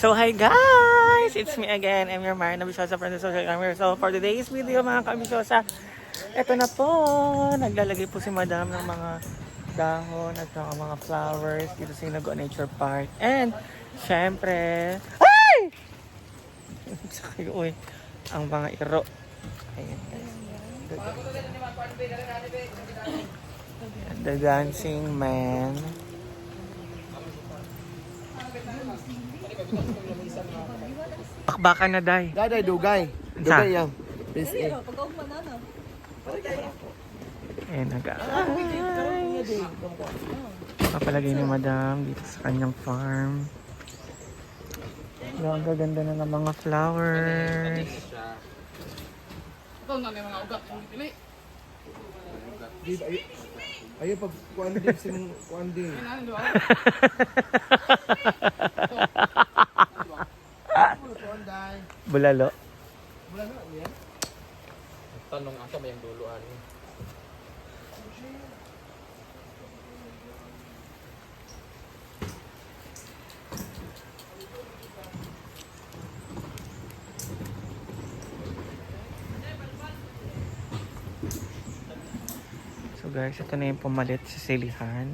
So hi guys! It's me again. I'm your Marina Bisyosa from the social camera. So for today's video mga kabisyosa, eto na po. Naglalagay po si madam ng mga dahon at mga flowers dito sa Hinaguan Nature Park. And syempre, ay! Sakay uy, ang mga iro. Ayan guys. The Dancing Man. Bakbakan na day. Daday, dugay. Sa? Dugay yan. Please, eh. Eh, papalagay ni madam dito sa kanyang farm. Ang gaganda na ng mga flowers. Ito na may mga ugat ang pili. Ayaw pag kuandi sin kuandi. Bulalo. Tanong asa may ang duluan. So guys, ito na yung pumalit sa silihan.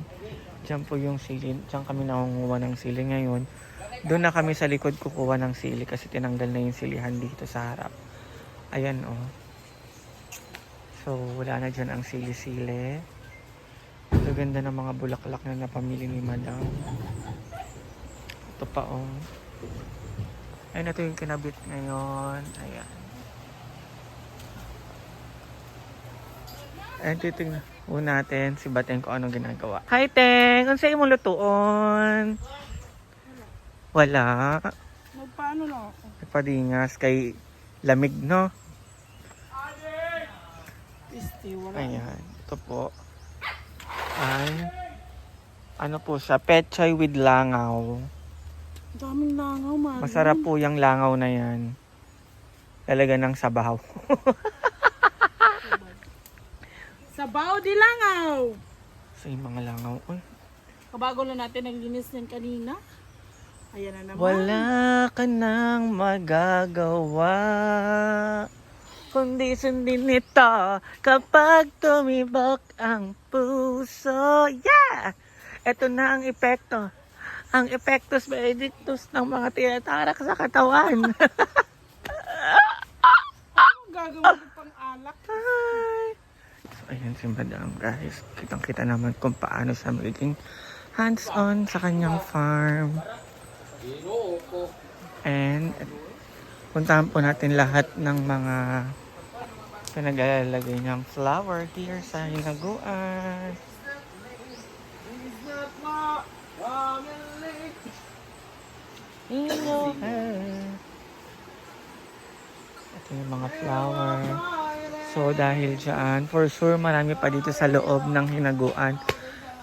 Diyan po yung sili. Diyan kami nangunguha ng sili ngayon. Doon na kami sa likod kukuha ng sili kasi tinanggal na yung silihan dito sa harap. Ayan oh. So wala na dyan ang sili-sili. Ang ganda ng mga bulaklak na napamili ni madam. Ito pa oh. Ayun, ito yung kinabit ngayon. Ayan. Ayun, titignan po natin si Bateng kung anong ginagawa. Hi, Teng! Ano sa'yo mo lutuon? Wala. Magpaano na ako? Padingas kay lamig, no? Pisti, wala. Ayan. Ito po. Ay. Ano po siya? Pechay with langaw. Daming langaw, man. Masarap po yung langaw na yan. Talaga ng sabaw. Sabaw di langaw. So yung mga langaw. Uy. Kabago na natin naglinis yan kanina. Ayan na naman. Wala ka nang magagawa kundi sundin nito kapag tumibok ang puso. Yeah! Ito na ang epekto. Ang epektos benedictus ng mga tinatarak sa katawan. Ano gagawin ko pang alak? Hi! So, ayan si madam guys. Kitang-kita naman kung paano siya magiging hands-on sa kanyang farm. And puntahan po natin lahat ng mga pinaglalagay niyang flower here sa Hinaguan. Ito yung mga flower. So dahil dyan, for sure marami pa dito sa loob ng Hinaguan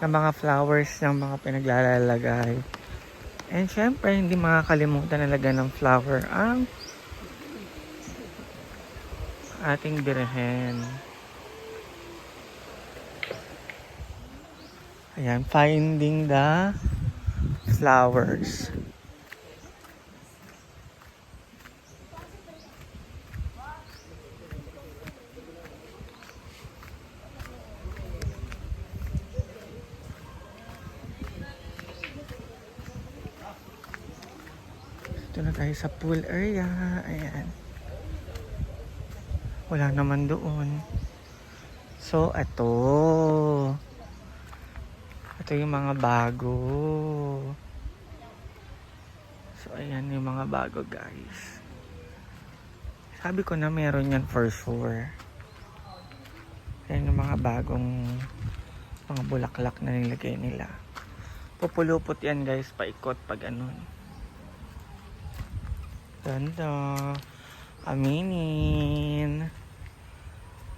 ng mga flowers ng mga pinaglalagay. And syempre, hindi makakalimutan na lagyan ng flower ang ating birhen. Ayan, finding the flowers. Ito na tayo sa pool area. Ayan. Wala naman doon. So, ito. Ito yung mga bago. So, ayan yung mga bago, guys. Sabi ko na meron yan for sure. Ayan yung mga bagong mga bulaklak na nilagay nila. Pupulupot yan, guys, paikot pag ganun. Ganda. Aminin.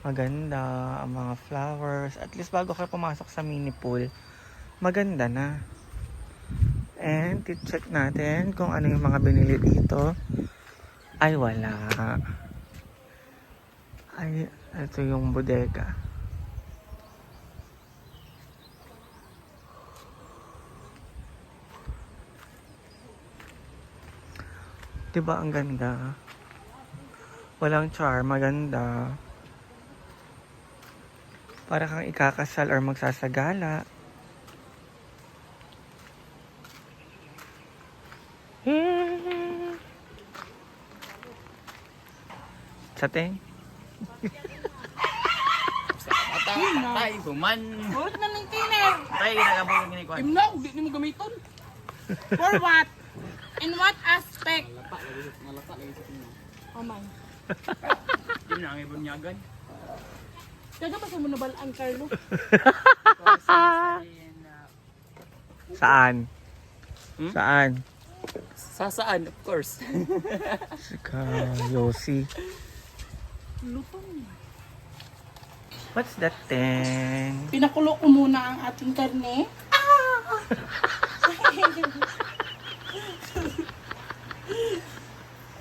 Maganda ang mga flowers. At least bago kayo pumasok sa mini pool, maganda na. And check natin kung ano yung mga binili dito. Ay, wala. Ay, ito yung bodega. Diba ang ganda? Walang charm, maganda. Para kang ikakasal or magsasagala. Chateng? Tay, human. Burot na ng tiner. Tay, nagabong yung ginikuan. Imna, di mo gamiton. For what? In what aspect? Oh man. Yun na ang ibunyagan. Kaga pa sa mo nabalaan, Carlo? Saan? Hmm? Saan? Sa saan, of course. Sika, Yossi. Lutong. What's that thing? Pinakulo ko muna ang ating karne.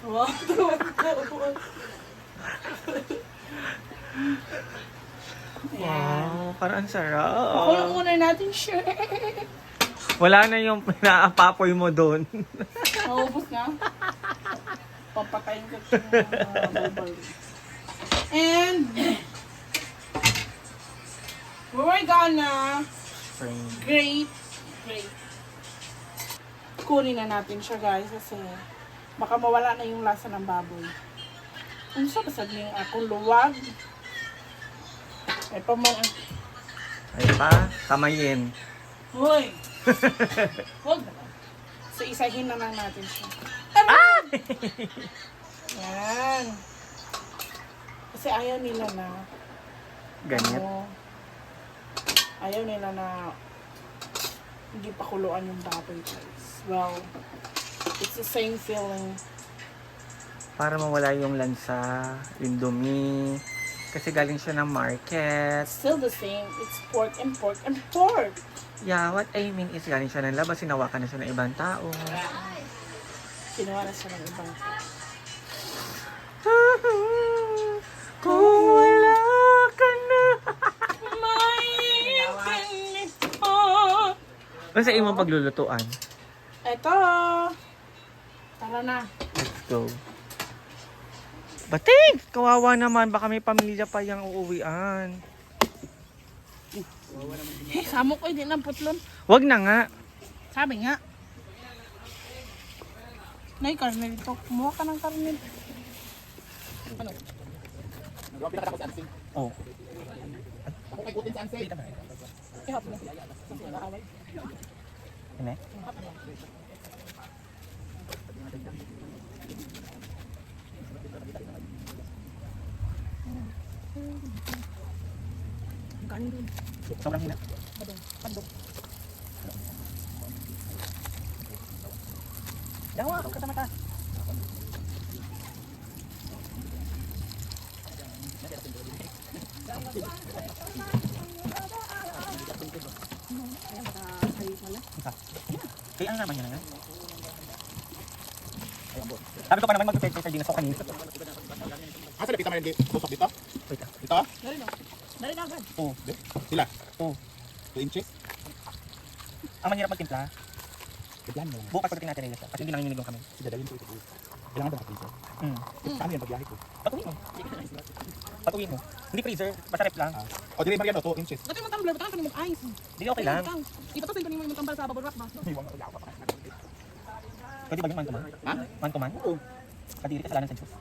Wow, Wow, parang ang sarap. Pakulo muna natin siya. Wala na yung pinaapapoy mo doon. Naubos na. Papatayin ko siya ng bubble. And we're gonna grate. Kunin na natin siya guys kasi baka mawala na yung lasa ng baboy. Ano sa basag niyo akong luwag? Ay pa man ang... Ay pa, kamayin. Hoy! Huwag na lang. So isahin na lang natin siya. Yan. Kasi ayaw nila na Ganyan. ayaw nila na hindi pa kuluan yung baboy guys. Well, it's the same feeling. Para mawala yung lansa, yung dumi. Kasi galing siya ng market. Still the same. It's pork and pork and pork. Yeah, what I mean is galing siya ng labas, sinawakan na siya ng ibang tao. Kinuha na siya ng ibang. Kung wala ka na. May pinito. Ano sa imong paglulutuan? Eto. Tara na. Let's go. Bating! Kawawa naman, baka may pamilya pa yung uuwian. Samo ko hindi ng putlon. Wag na nga. Sabi nga. Nay, karne dito. Kumuha ka ng karne. Ano? Oh. Ihap na. Nakaway. Ine? Kanin dun. Sobrang hina. Padong. Padong. Dawa, kata mata. Kaya ang naman yun na. Sabi ko pa naman mag-prepare sardinas ako kanina. Asa na pita man yung tusok dito? Wait ah. Dito? Dari na. Dari na agad. Oo. Sila? Oo. 2 inches? Ang manirap magtimpla. Bigyan mo lang. Bukas pagdating natin nila. Kasi hindi lang yung kami. Dadalhin ko ito. Kailangan ba freezer? Ano yan pagbiyahe ko? Patuloy mo. Patuloy mo. Hindi freezer. Basta rep lang. O, dili Mariano, 2 inches. Dati mo tumbler, butang ka ni mag-ice. Hindi okay lang. Ito pa sa mo yung tumbler sa bubble wrap ba? Pwede ba yung man to man? Ha? Man to man? Oo. Kadiri kasalanan sa Diyos.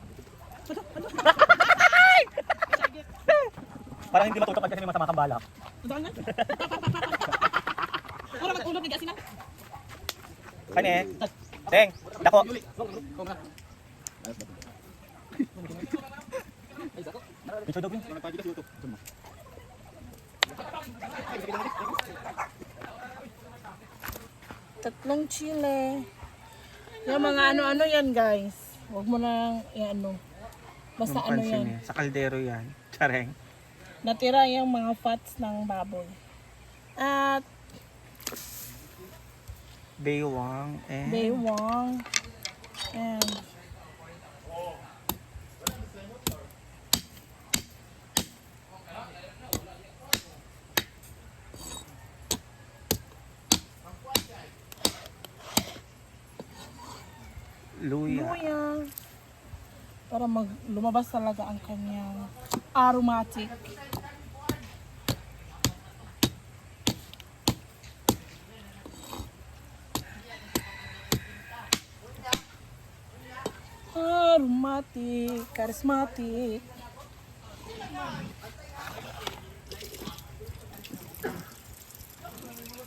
Parang hindi matutok kasi may masama kang balak. Daan na. Wala mag-ulog ni gasin na. Kani eh. Deng, dako. Picture daw yun. Tatlong chile. Yung mga ano-ano yan guys. Huwag mo nang i-ano. Basta ano yan. Sa kaldero yan. Tsareng. Natira yung mga fats ng baboy. At Baywang and... baywang. And Luya. luya. Para lumabas talaga ang kanyang aromatic. Aromatic, charismatic.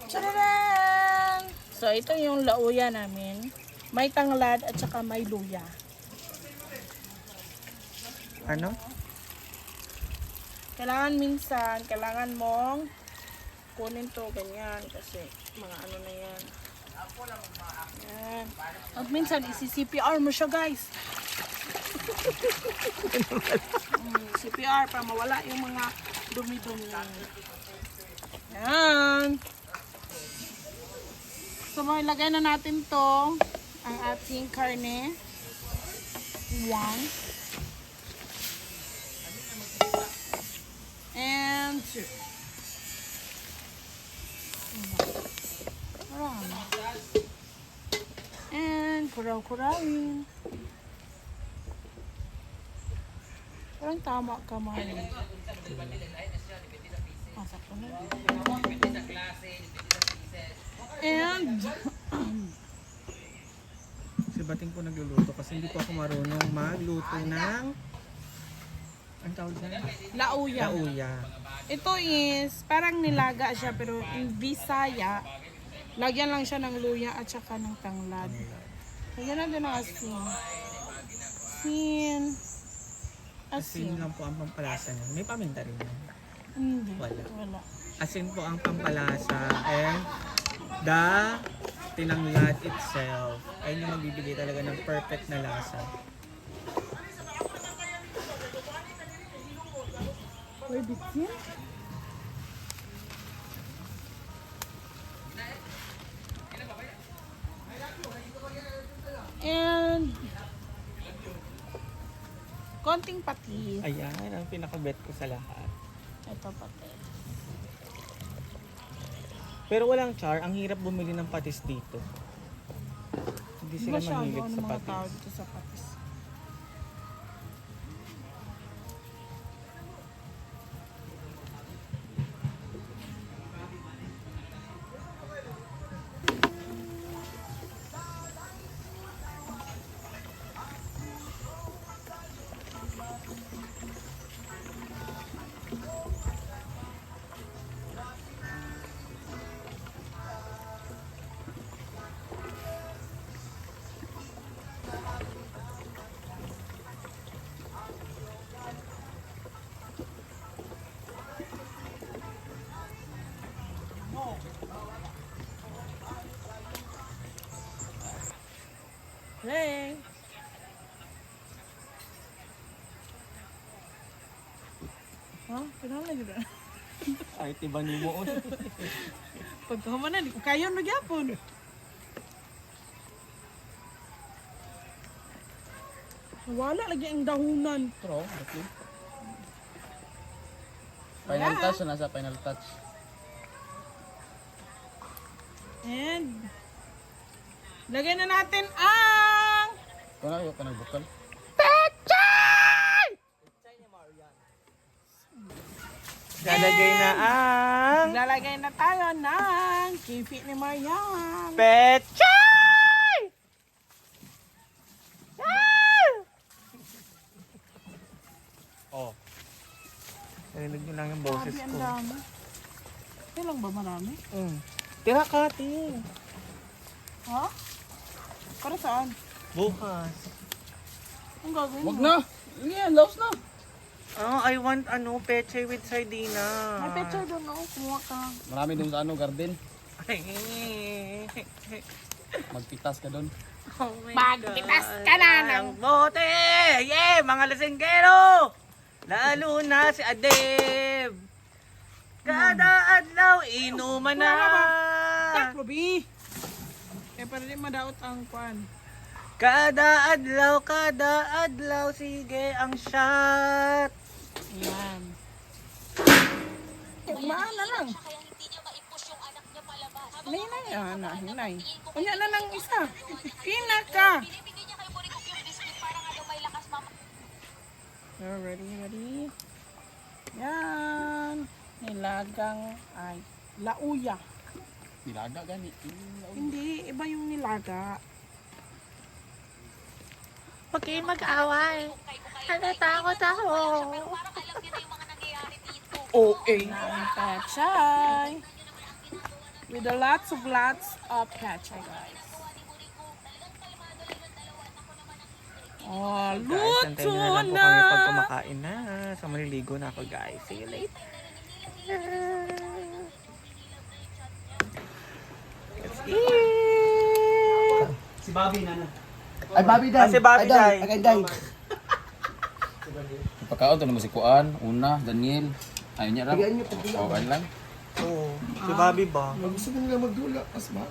Tcharam! So, ito yung lauya namin. May tanglad at saka may luya. Ano? Kailangan mong kunin to ganyan kasi mga ano na yan. Yan. At minsan, isi-CPR mo siya, guys. CPR para mawala yung mga dumi-dumi. Yan. So, ilagay na natin to ang ating karne. 1. And 2. Marami. And kuraw-kurawin. Parang tama ka, Marlon. Sakto na. And Si Bating po nagluluto kasi hindi po ako marunong magluto ng ang tawag na? lauya. Lauya. Ito is parang nilaga siya pero in Bisaya, lagyan lang siya ng luya at saka ng tanglad. Lagyan natin ng asin. Asin lang po ang pampalasa niya. May paminta rin yan. Hindi. Wala. Asin po ang pampalasa and the tinanglad itself. Ayun yung magbibigay talaga ng perfect na lasa. Wait, bitsin? And konting patis. Ayan, ang pinaka-bet ko sa lahat. Ito patis. Pero walang char, ang hirap bumili ng patis dito. Hindi sila mahilig sa mga tao patis. dito sa patis. Hey! Ha? Pinala yun na. Ay, tiba ni mo. Pagkahama na, di ko kayo nagyapon. Wala lagi ang dahunan. Pero, okay. Final touch, nasa final touch. And lagay na natin ang Kung na, yung bukal. Lalagay na ang lalagay na tayo ng kifi ni Marian. Pechay! Oh. Narinig nyo lang yung boses Sabi ang ko. dami. Kailang ba marami? Tira Kati. Ha? Para saan? Bukas. Ang gagawin mo? Wag na! Yan, laos na! Oh, I want pechay with sardina. May picture doon, no? Kumuha ka lang. Marami dun sa garden. Ay. Magpitas ka dun. Oh my Magpitas God. ka na ng Ang bote! Yeah, mga lasinggero! Lalo na si Adeb! Kada adlaw, inuman na! takbo, bi! Eh, para di madaot ang kwan. Kada adlaw, sige ang shot! Ayan. Kumaan na lang. Hinay. Kunya na ng isa. Pina ka. You're ready? Yan. Nilagang ay lauya. Nilaga gani. Hindi, iba yung nilaga. Huwag kayong mag-away. Natatakot ako. Ang pechay. With a lots of pechay, guys. Oh, Guys, antayin nyo na lang po luto kami pag na. kumakain na. Sa maliligo na ako guys. See you later. Let's eat! Si Bobby na. Ay, Bobby Dan. Si Bobby Dan. Ay, Dan. Pagkaon to na mo si Kuan, Una, Daniel. Ayun niya Bigyan lang. niyo pag dula. Okay lang. Oo. Si Bobby ba? Gusto mo nila magdula. As ba?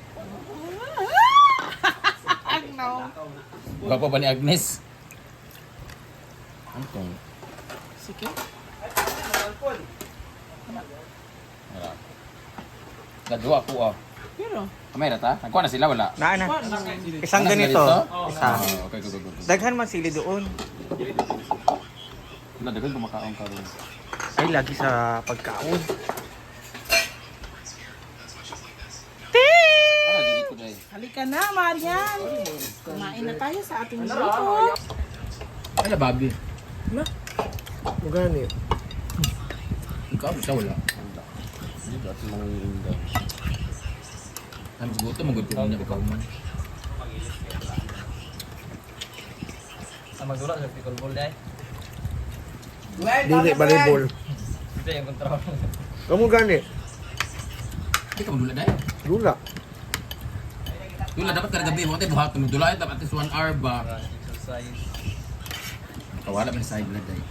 Gwapo ba ni Agnes? Ano tong? Sige. Wala. Dadua ako ah. Pero, Kamay ta? Nagkuha na sila wala? Na. Isang Ano, ganito. Isa. Okay, good. Daghan man sili doon. Wala, dagan kumakaon ka rin. Ay, lagi sa pagkaon. Ah, dili ko dahil. halika na, Marian. Kumain na tayo sa ating luto. Ay, na Bobby. Magani. Ikaw, siya wala. Hindi ba? Ito mga indang. Ang siguto, magod ko niya ikaw man. Dili, volleyball. Kamu gani? Hindi ka magdula dahil. Dula. Dula, dapat ka gabi mo. Ito, buhat ka magdula. Dapat at least 1 hour ba? Kawala pa sa side blood dahil.